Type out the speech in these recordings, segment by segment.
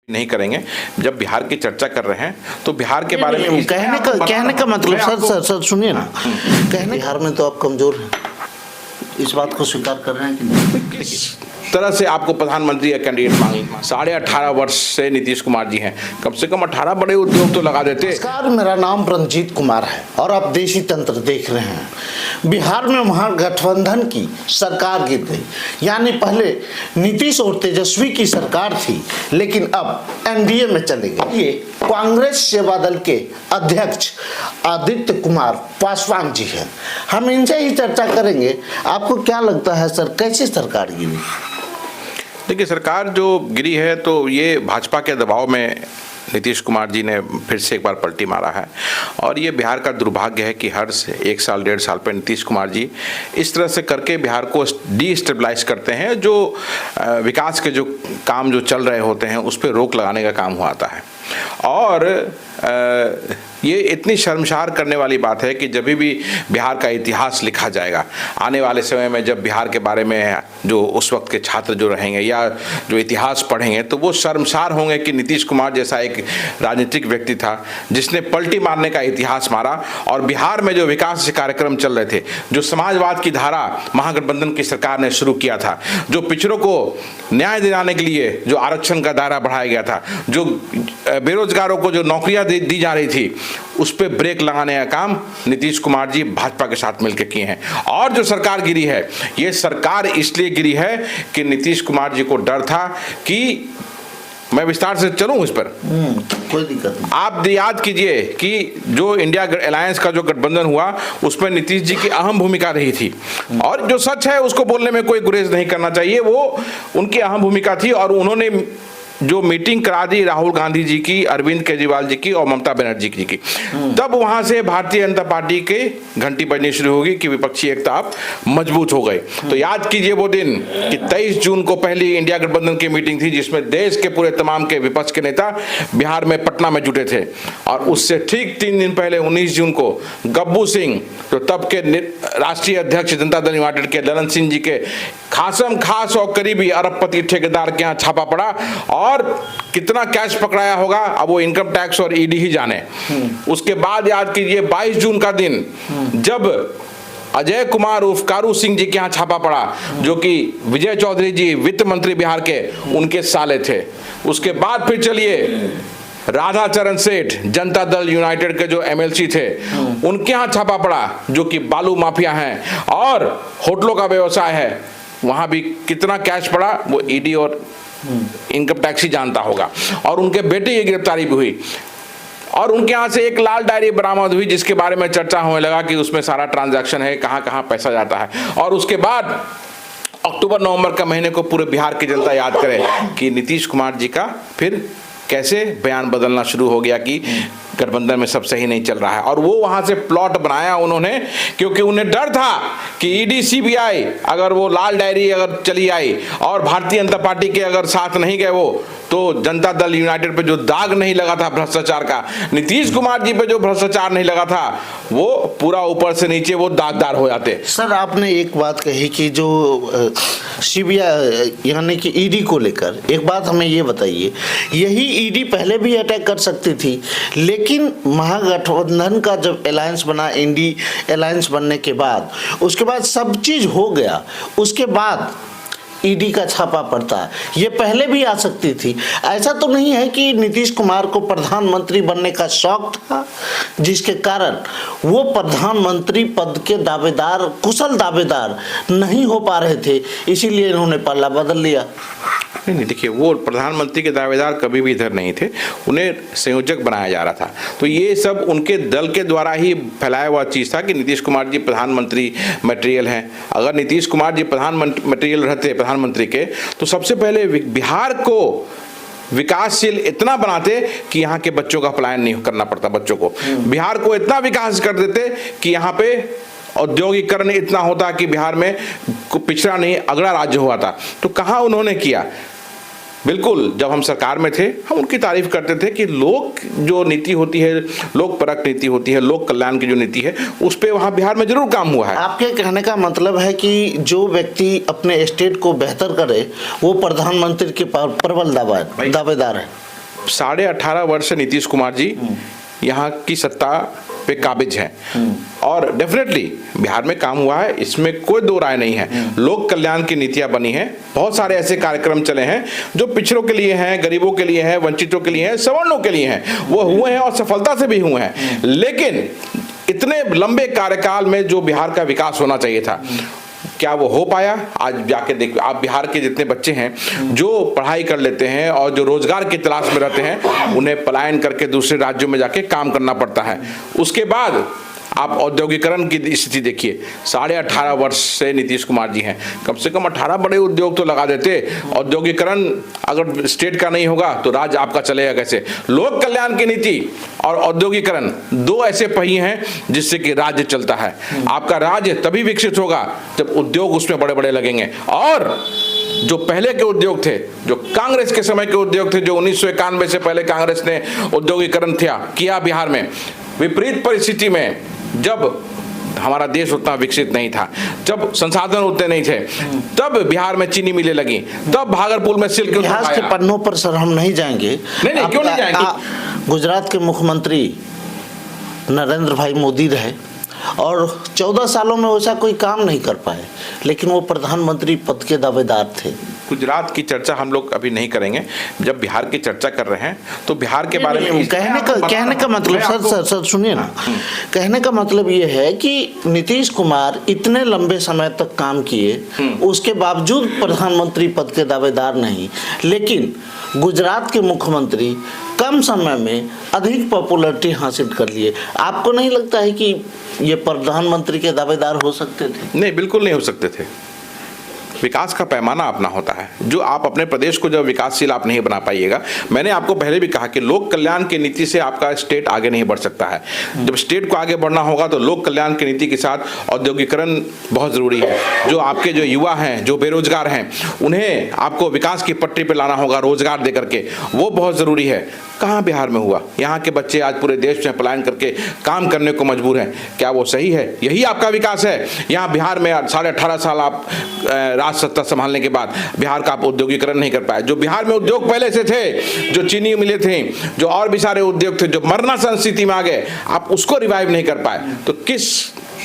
नहीं करेंगे। जब बिहार की चर्चा कर रहे हैं तो बिहार के बारे में कहने का मतलब सर सुनिए ना, बिहार में तो आप कमजोर हैं, इस बात को स्वीकार कर रहे हैं कि नहीं? किस तरह से आपको प्रधानमंत्री या कैंडिडेट मांगी? 18.5 वर्ष से नीतीश कुमार जी हैं, कम से कम 18 बड़े उद्योग तो लगा देते। नमस्कार, मेरा नाम रंजीत कुमार है और आप देशी तंत्र देख रहे हैं। बिहार में महागठबंधन की सरकार गिर गई, यानी पहले नीतीश और तेजस्वी की सरकार थी, लेकिन अब एनडीए में चले गए। ये कांग्रेस सेवा दल के अध्यक्ष आदित्य कुमार पासवान जी हैं, हम इनसे ही चर्चा करेंगे। आपको क्या लगता है सर, कैसी सरकार गिरी? देखिए, सरकार जो गिरी है तो ये भाजपा के दबाव में नीतीश कुमार जी ने फिर से एक बार पलटी मारा है। और ये बिहार का दुर्भाग्य है कि हर 1 साल 1.5 साल पर नीतीश कुमार जी इस तरह से करके बिहार को डिस्टेबलाइज करते हैं। जो विकास के जो काम जो चल रहे होते हैं उस पर रोक लगाने का काम हुआ आता है। और ये इतनी शर्मसार करने वाली बात है कि जब भी बिहार का इतिहास लिखा जाएगा आने वाले समय में, जब बिहार के बारे में जो उस वक्त के छात्र जो रहेंगे या जो इतिहास पढ़ेंगे तो वो शर्मसार होंगे कि नीतीश कुमार जैसा एक राजनीतिक व्यक्ति था जिसने पलटी मारने का इतिहास मारा। और बिहार में जो विकास के कार्यक्रम चल रहे थे, जो समाजवाद की धारा महागठबंधन की सरकार ने शुरू किया था, जो पिछड़ों को न्याय दिलाने के लिए जो आरक्षण का दायरा बढ़ाया गया था, जो बेरोजगारों को जो नौकरियां दी जा रही थी, उस पर ब्रेक लगाने का काम नीतीश कुमार जी भाजपा के साथ मिलकर किए हैं। और जो सरकार गिरी है, ये सरकार इसलिए गिरी है कि नीतीश कुमार जी को डर था कि, मैं विस्तार से चलूं इस पर, कोई दिक्कत नहीं। आप याद कीजिए कि जो इंडिया अलायंस का जो गठबंधन हुआ उसमें नीतीश जी की अहम भूमिका रही थी। और जो सच है उसको बोलने में कोई गुरेज नहीं करना चाहिए, वो उनकी अहम भूमिका थी। और उन्होंने जो मीटिंग करा दी राहुल गांधी जी की, अरविंद केजरीवाल जी की और ममता बनर्जी जी की, तब वहां से भारतीय जनता पार्टी के घंटी बजनी शुरू होगी कि विपक्षी एकता अब मजबूत हो गई। तो याद कीजिए वो दिन कि 23 जून को पहली इंडिया गठबंधन की मीटिंग थी जिसमें देश के पूरे तमाम के विपक्ष के नेता बिहार में पटना में जुटे थे। और उससे ठीक 3 दिन पहले 19 जून को गब्बू सिंह, जो तब के राष्ट्रीय अध्यक्ष जनता दल यूनाइटेड के ललन सिंह जी के खासम खास और करीबी अरबपति ठेकेदार के यहाँ छापा पड़ा। और कितना कैश पकड़ाया होगा अब वो इनकम टैक्स और ईडी ही जाने। उसके बाद याद कीजिए 22 जून का दिन, जब अजय कुमार उर्फ कारू सिंह जी के यहाँ छापा पड़ा, जो कि विजय चौधरी जी वित्त मंत्री बिहार के, उनके साले थे। उसके बाद फिर चलिए राधा चरण सेठ जनता दल यूनाइटेड के जो एमएलसी थे, उनके यहाँ छापा पड़ा, जो कि बालू माफिया हैं और होटलों का व्यवसाय है। वहां भी कितना कैश पड़ा वो ईडी और इनकम टैक्स ही जानता होगा। और उनके बेटे की गिरफ्तारी भी हुई। और उनके यहाँ से एक लाल डायरी बरामद हुई जिसके बारे में चर्चा होने लगा कि उसमें सारा ट्रांजैक्शन है, कहाँ कहाँ पैसा जाता है। और उसके बाद अक्टूबर नवंबर का महीने को पूरे बिहार की जनता याद करे कि नीतीश कुमार जी का फिर कैसे बयान बदलना शुरू हो गया कि गठबंधन में सब सही नहीं चल रहा है। और वो वहां से प्लॉट बनाया उन्होंने, क्योंकि उन्हें डर था कि ईडी सीबीआई अगर वो लाल डायरी अगर चली आई और भारतीय जनता पार्टी के अगर साथ नहीं गए वो, तो जनता दल यूनाइटेड पे जो दाग नहीं लगा था भ्रष्टाचार का, नीतीश कुमार जी पे जो भ्रष्टाचार नहीं लगा था, वो पूरा ऊपर से नीचे वो दागदार हो जाते। सर, आपने एक बात कही कि जो सीबीआई यानी कि ईडी को लेकर, एक बात हमें ये बताइए, यही ईडी पहले भी अटैक कर सकती थी, लेकिन महागठबंधन का जब अलायंस बना, इंडी अलायंस बनने के बाद, उसके बाद सब चीज हो गया, उसके बाद ईडी का छापा पड़ता है। ये पहले भी आ सकती थी। ऐसा तो नहीं है कि नीतीश कुमार को प्रधानमंत्री बनने का शौक था जिसके कारण वो प्रधानमंत्री पद के दावेदार, कुशल दावेदार नहीं हो पा रहे थे, इसीलिए इन्होंने पल्ला बदल लिया? नहीं, देखिए, वो प्रधानमंत्री के दावेदार कभी भी इधर नहीं थे, उन्हें संयोजक बनाया जा रहा था। तो ये सब उनके दल के द्वारा ही फैलाया हुआ चीज़ था कि नीतीश कुमार जी प्रधानमंत्री मटेरियल हैं। अगर नीतीश कुमार जी प्रधानमंत्री मटेरियल रहते प्रधानमंत्री के, तो सबसे पहले बिहार को विकासशील इतना बनाते कि यहाँ के बच्चों का पलायन नहीं करना पड़ता। बच्चों को बिहार को इतना विकास कर देते कि यहाँ पे औद्योगिकरण इतना होता कि बिहार में पिछड़ा नहीं अगला राज्य हुआ था। तो कहाँ उन्होंने किया? बिल्कुल, जब हम सरकार में थे हम उनकी तारीफ करते थे कि लोक जो नीति होती है, लोक परक नीति होती है, लोक कल्याण की जो नीति है, उस पर वहाँ बिहार में जरूर काम हुआ है। आपके कहने का मतलब है कि जो व्यक्ति अपने स्टेट को बेहतर करे वो प्रधानमंत्री के प्रबल दावेदार है। 18.5 वर्ष से नीतीश कुमार जी यहाँ की सत्ता पे काबिज हैं और डेफिनेटली बिहार में काम हुआ है, इसमें कोई दो राय नहीं है। लोक कल्याण की नीतियां बनी हैं, बहुत सारे ऐसे कार्यक्रम चले हैं जो पिछड़ों के लिए हैं, गरीबों के लिए हैं, वंचितों के लिए हैं, सवर्णों के लिए हैं, वो हुए हैं और सफलता से भी हुए हैं। लेकिन इतने लंबे कार्यकाल में जो बिहार का विकास होना चाहिए था, क्या वो हो पाया? आज जाके देख, आप बिहार के जितने बच्चे हैं जो पढ़ाई कर लेते हैं और जो रोजगार की तलाश में रहते हैं, उन्हें पलायन करके दूसरे राज्यों में जाके काम करना पड़ता है। उसके बाद आप औद्योगिकरण की स्थिति देखिए, 18.5 वर्ष से नीतीश कुमार जी हैं, कम से कम 18 बड़े उद्योग तो लगा देते। औद्योगिकरण अगर स्टेट का नहीं होगा तो राज्य आपका चलेगा कैसे? लोक कल्याण की नीति और औद्योगिकरण दो ऐसे पहिए हैं जिससे कि राज्य चलता है। आपका राज्य तभी विकसित होगा जब उद्योग उसमें बड़े बड़े लगेंगे। और जो पहले के उद्योग थे, जो कांग्रेस के समय के उद्योग थे, जो 1991 से पहले कांग्रेस ने औद्योगिकरण किया बिहार में, विपरीत परिस्थिति में जब हमारा देश उतना विकसित नहीं था, जब संसाधन उतने नहीं थे, तब बिहार में चीनी मिलें लगी, तब भागलपुर में सिल्क इतिहास के पन्नों पर सर हम नहीं जाएंगे। नहीं, क्यों नहीं जाएंगे? गुजरात के मुख्यमंत्री नरेंद्र भाई मोदी रहे और 14 सालों में वैसा कोई काम नहीं कर पाए, लेकिन वो प्रधानमंत्री पद के दावेदार थे। गुजरात की चर्चा हम लोग अभी नहीं करेंगे। जब बिहार की चर्चा कर रहे हैं तो बिहार के बारे में कहने का मतलब सर सुनिए ना, कहने का मतलब ये है कि नीतीश कुमार इतने लंबे समय तक काम किए, उसके बावजूद प्रधानमंत्री पद के दावेदार नहीं, लेकिन गुजरात के मुख्यमंत्री कम समय में अधिक पॉपुलैरिटी हासिल कर लिए। आपको नहीं लगता है कि ये प्रधानमंत्री के दावेदार हो सकते थे? नहीं, बिल्कुल नहीं हो सकते थे। विकास का पैमाना अपना होता है। जो आप अपने प्रदेश को जब विकासशील आप नहीं बना पाइएगा, मैंने आपको पहले भी कहा कि लोक कल्याण की नीति से आपका स्टेट आगे नहीं बढ़ सकता है। जब स्टेट को आगे बढ़ना होगा तो लोक कल्याण की नीति के साथ औद्योगिकरण बहुत जरूरी है। जो आपके जो युवा हैं, जो बेरोजगार हैं, उन्हें आपको विकास की पटरी पर लाना होगा रोजगार दे करके, वो बहुत जरूरी है। कहाँ बिहार में हुआ? यहाँ के बच्चे आज पूरे देश में पलायन करके काम करने को मजबूर हैं। क्या वो सही है? यही आपका विकास है? यहाँ बिहार में 18.5 साल आप राज सत्ता संभालने के बाद बिहार का आप औद्योगिकरण नहीं कर पाए। जो बिहार में उद्योग पहले से थे, जो चीनी मिले थे, जो और भी सारे उद्योग थे, जो मरना संस्थिति में आ गए, आप उसको रिवाइव नहीं कर पाए, तो किस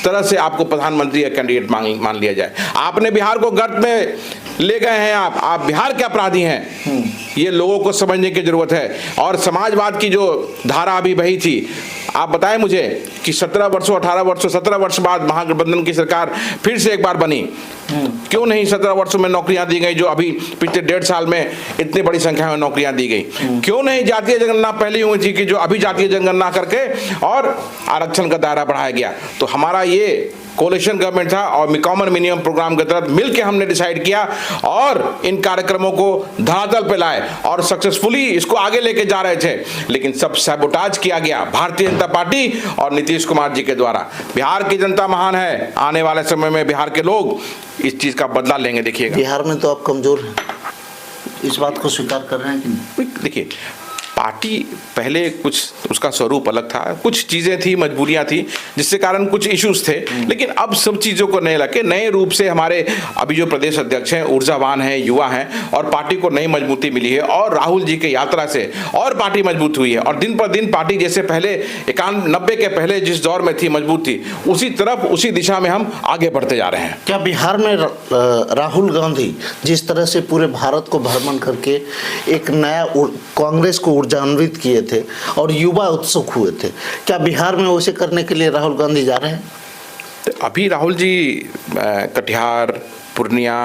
तरह से आपको प्रधानमंत्री का कैंडिडेट मान लिया जाए? आपने बिहार को गर्त में ले गए हैं। आप बिहार के अपराधी हैं, ये लोगों को समझने की जरूरत है। और समाजवाद की जो धारा अभी बही थी, आप बताएं मुझे कि 17 वर्षों 18 वर्षों 17 वर्ष बाद महागठबंधन की सरकार फिर से एक बार बनी, क्यों नहीं 17 वर्षों में नौकरियां दी गई? जो अभी पिछले 1.5 साल में इतनी बड़ी संख्या में नौकरियां दी गई। क्यों नहीं जातीय जनगणना पहले हुई थी कि जो अभी जातीय जनगणना करके और आरक्षण का दायरा बढ़ाया गया? तो हमारा ये कोalition गवर्नमेंट था और कॉमन मिनिमम प्रोग्राम के तहत मिलकर हमने डिसाइड किया और इन कार्यक्रमों को धरातल पे लाए और सक्सेसफुली इसको आगे लेके जा रहे थे। लेकिन सब सैबोटाज किया गया भारतीय जनता पार्टी और नीतीश कुमार जी के द्वारा। बिहार की जनता महान है, आने वाले समय में बिहार के लोग इस चीज का बदला लेंगे। देखिएगा, बिहार में तो आप कमजोर हैं, इस बात को स्वीकार कर रहे हैं कि नहीं? देखिए, पार्टी पहले कुछ उसका स्वरूप अलग था, कुछ चीजें थी, मजबूरियां थी, जिससे कारण कुछ इश्यूज थे। लेकिन अब सब चीजों को नए लगे, नए रूप से हमारे अभी जो प्रदेश अध्यक्ष हैं ऊर्जावान हैं, युवा हैं और पार्टी को नई मजबूती मिली है। और राहुल जी की यात्रा से और पार्टी मजबूत हुई है और दिन पर दिन पार्टी जैसे पहले 91 के पहले जिस दौर में थी मजबूत थी, उसी तरफ उसी दिशा में हम आगे बढ़ते जा रहे हैं। क्या बिहार में राहुल गांधी जिस तरह से पूरे भारत को भ्रमण करके एक नया कांग्रेस को ऊर्जान्वित किए थे और युवा उत्सुक हुए थे, क्या बिहार में वैसे करने के लिए राहुल गांधी जा रहे हैं? अभी राहुल जी कटिहार, पूर्णिया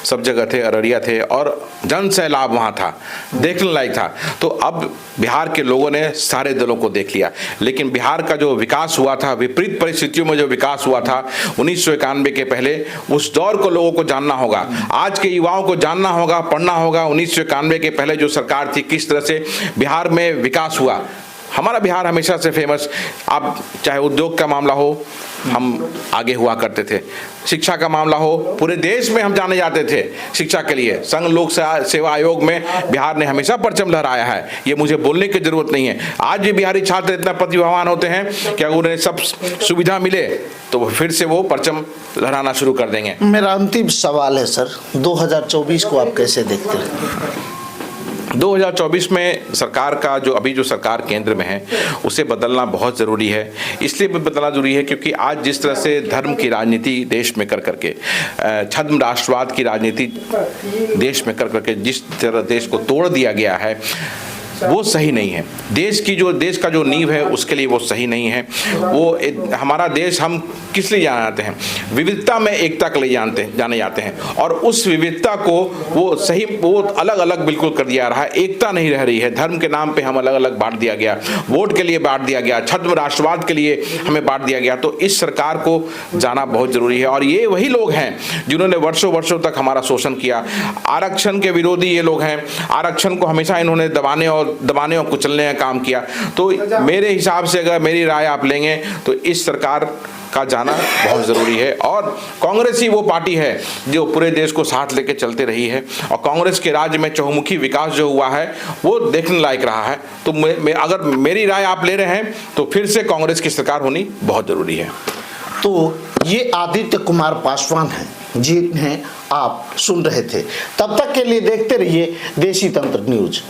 सब जगह थे, अररिया थे और जन सैलाब वहाँ था, देखने लायक था। तो अब बिहार के लोगों ने सारे दलों को देख लिया। लेकिन बिहार का जो विकास हुआ था, विपरीत परिस्थितियों में जो विकास हुआ था 1991 के पहले, उस दौर को लोगों को जानना होगा। आज के युवाओं को जानना होगा, पढ़ना होगा 1991 के पहले जो सरकार थी, किस तरह से बिहार में विकास हुआ। हमारा बिहार हमेशा से फेमस, आप चाहे उद्योग का मामला हो, हम आगे हुआ करते थे। शिक्षा का मामला हो, पूरे देश में हम जाने जाते थे शिक्षा के लिए। संघ लोक सेवा आयोग में बिहार ने हमेशा परचम लहराया है, ये मुझे बोलने की जरूरत नहीं है। आज भी बिहारी छात्र इतना प्रतिभावान होते हैं कि अगर उन्हें सब सुविधा मिले तो फिर से वो परचम लहराना शुरू कर देंगे। मेरा अंतिम सवाल है सर, 2024 को आप कैसे देखते हैं? 2024 में सरकार का जो सरकार केंद्र में है उसे बदलना बहुत ज़रूरी है। इसलिए बदलना ज़रूरी है क्योंकि आज जिस तरह से धर्म की राजनीति देश में कर करके, छद्म राष्ट्रवाद की राजनीति देश में कर करके जिस तरह देश को तोड़ दिया गया है वो सही नहीं है। देश का जो नींव है उसके लिए वो सही नहीं है। हमारा देश हम किस लिए जाना जाते हैं? विविधता में एकता के लिए जाने जाते हैं और उस विविधता को वो अलग अलग बिल्कुल कर दिया रहा है। एकता नहीं रह रही है। धर्म के नाम पे हम अलग अलग बांट दिया गया, वोट के लिए बांट दिया गया, छद्म राष्ट्रवाद के लिए हमें बांट दिया गया। तो इस सरकार को जाना बहुत जरूरी है और ये वही लोग हैं जिन्होंने वर्षों तक हमारा शोषण किया। आरक्षण के विरोधी ये लोग हैं। आरक्षण को हमेशा इन्होंने दबाने और कुचलने का काम किया। तो मेरे हिसाब से अगर मेरी राय आप लेंगे तो इस सरकार का जाना बहुत जरूरी है। और कांग्रेस ही वो पार्टी है जो पूरे देश को साथ लेके चलते रही है और कांग्रेस के राज्य में चहुमुखी विकास जो हुआ है वो देखने लायक रहा है। तो अगर मेरी राय आप ले रहे हैं तो फिर से कांग्रेस की सरकार होनी बहुत जरूरी है। तो ये आदित्य कुमार पासवान हैं जिन्हें आप सुन रहे थे। तब तक के लिए देखते रहिए देशी तंत्र न्यूज।